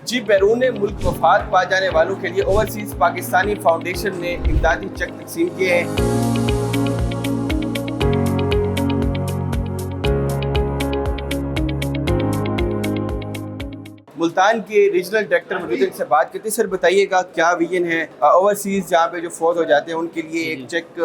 جی بیرون ملک وفات پا جانے والوں کے لیے اوورسیز پاکستانی فاؤنڈیشن نے امدادی چیک تقسیم کیے ہیں۔ ملتان کے ریجنل ڈائریکٹر موجود ہیں، ان سے بات کرتے ہیں۔ سر بتائیے گا کیا ویژن ہے اوورسیز جہاں پہ جو فوت ہو جاتے ہیں ان کے لیے ایک چیک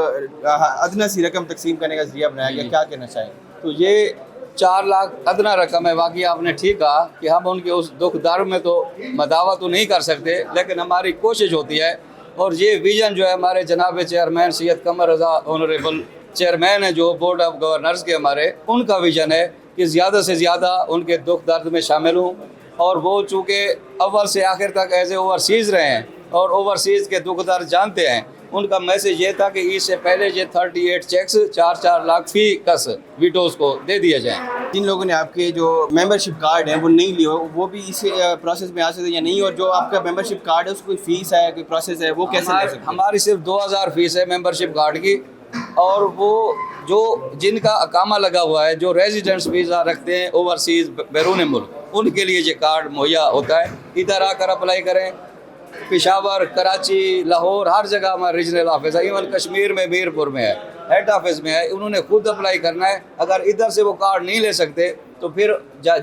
ادنیٰ سی رقم تقسیم کرنے کا ذریعہ بنایا گیا، کیا کہنا چاہیں؟ تو یہ 4 لاکھ ادنیٰ رقم ہے۔ واقعی آپ نے ٹھیک کہا کہ ہم ان کے اس دکھ درد میں تو مداوع تو نہیں کر سکتے، لیکن ہماری کوشش ہوتی ہے اور یہ ویژن جو ہے ہمارے جناب چیئرمین سید قمر رضا آنریبل چیئرمین ہیں جو بورڈ آف گورنرز کے ہمارے، ان کا ویژن ہے کہ زیادہ سے زیادہ ان کے دکھ درد میں شامل ہوں، اور وہ چونکہ اول سے آخر تک ایز اے اوورسیز رہے ہیں اور اوورسیز کے دکھ درد جانتے ہیں، ان کا میسج یہ تھا کہ اس سے پہلے یہ 38 چیکس 4 لاکھ فی کس ویڈوز کو دے دیے جائیں۔ جن لوگوں نے آپ کے جو ممبرشپ کارڈ ہیں وہ نہیں لیے ہو وہ بھی اس پروسیس میں آ سکتے یا نہیں، اور جو آپ کا ممبرشپ کارڈ ہے اس کو کوئی فیس ہے کوئی پروسیس ہے وہ کیسے لے سکتے ہیں؟ ہماری صرف 2000 فیس ہے ممبرشپ کارڈ کی، اور وہ جو جن کا اقامہ لگا ہوا ہے، جو ریزیڈنٹس ویزا رکھتے ہیں اوورسیز بیرون ملک، ان کے لیے یہ کارڈ مہیا ہوتا ہے۔ ادھر آ کر اپلائی کریں، پشاور، کراچی، لاہور، ہر جگہ ہمارا ریجنل آفس ہے، ایون کشمیر میں میر پور میں ہے، ہیڈ آفس میں ہے، انہوں نے خود اپلائی کرنا ہے۔ اگر ادھر سے وہ کارڈ نہیں لے سکتے تو پھر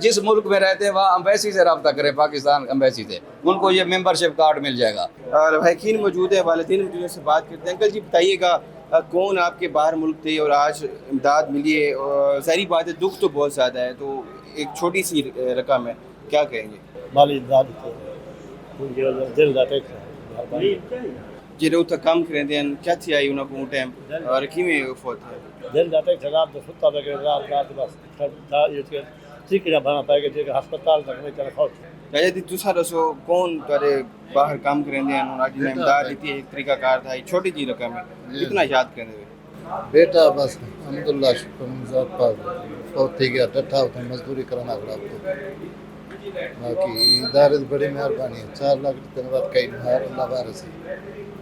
جس ملک میں رہتے ہیں وہاں امبیسی سے رابطہ کریں، پاکستان امبیسی سے، ان کو یہ ممبرشپ کارڈ مل جائے گا۔ اور بھائیکین موجود ہیں، والدین موجود ہیں، سے بات کرتے ہیں۔ انکل جی بتائیے گا کون آپ کے باہر ملک تھے اور آج امداد ملی ہے، اور ظاہری بات ہے دکھ تو بہت زیادہ ہے، تو ایک چھوٹی سی رقم ہے، کیا کہیں گے؟ مالی امداد دل دا ٹیک جنہوں تک کام کرتے ہیں کیا تھی آئی انہوں کو ٹائم رکھی میں فوت ہے؟ دل دا ٹیک رات دو ستا بگے رات بس ٹھیک نہ بنا پائے گا، ہسپتال تک نہیں چلا فوت راجا دی دوسرا رسو کون تارے باہر کام کرتے ہیں انہوں نے امداد دیتی ہے، ایک طریقہ کار تھا، چھوٹی جی رقم ہے، کتنا یاد کرنے ہوئے؟ بیٹا بس الحمدللہ شکر مزاد پاک فوت تھی گیا، ڈٹھا ہوتا مزدوری کرنا پڑا تو باقی ادارے بڑی مہربانی ہے۔ 4 لاکھ دن بعد کئی مہار اللہ بارس ہے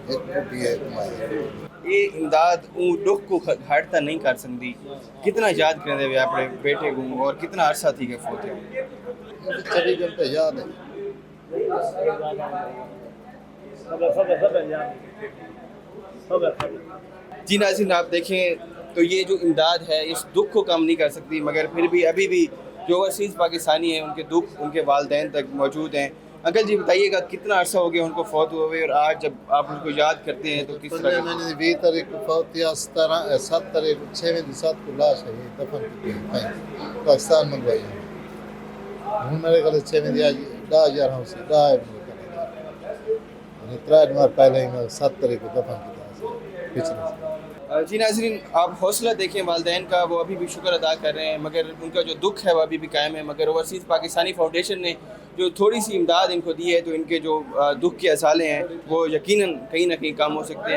ایک بڑی ہے تمہاری یہ امداد اون دکھ کو ہٹتا نہیں کر سکتی، کتنا یاد کرنے ہوئے اپنے بیٹے کو اور کتنا عرصہ تھی کہ فوت ہے؟ 24 گھنٹے یاد ہے۔ جی ناظرین آپ دیکھیں تو یہ جو امداد ہے اس دکھ کو کم نہیں کر سکتی، مگر پھر بھی ابھی بھی جو اوورسیز پاکستانی ہیں ان کے دکھ ان کے والدین تک موجود ہیں۔ انکل جی بتائیے گا کتنا عرصہ ہو گیا ان کو فوت ہوئے، اور آج جب آپ ان کو یاد کرتے ہیں تو کس طرح؟ میں نے 20 تاریخ کو فوت کیا، 7 تاریخ 6 کو لاش ہے یہ دفن کی پاکستان منگوائی ہے۔ ہوں میرے گھر 6 10 ہوں سے 10 3 پہلے ہی میں 7 تاریخ کو دفن کیا پچھلے۔ جی ناظرین آپ حوصلہ دیکھیں والدین کا، وہ ابھی بھی شکر ادا کر رہے ہیں، مگر ان کا جو دکھ ہے وہ ابھی بھی قائم ہے۔ مگر اوورسیز پاکستانی فاؤنڈیشن نے جو تھوڑی سی امداد ان کو دی ہے تو ان کے جو دکھ کے ازالے ہیں وہ یقیناً کہیں نہ کہیں کم ہو سکتے ہیں۔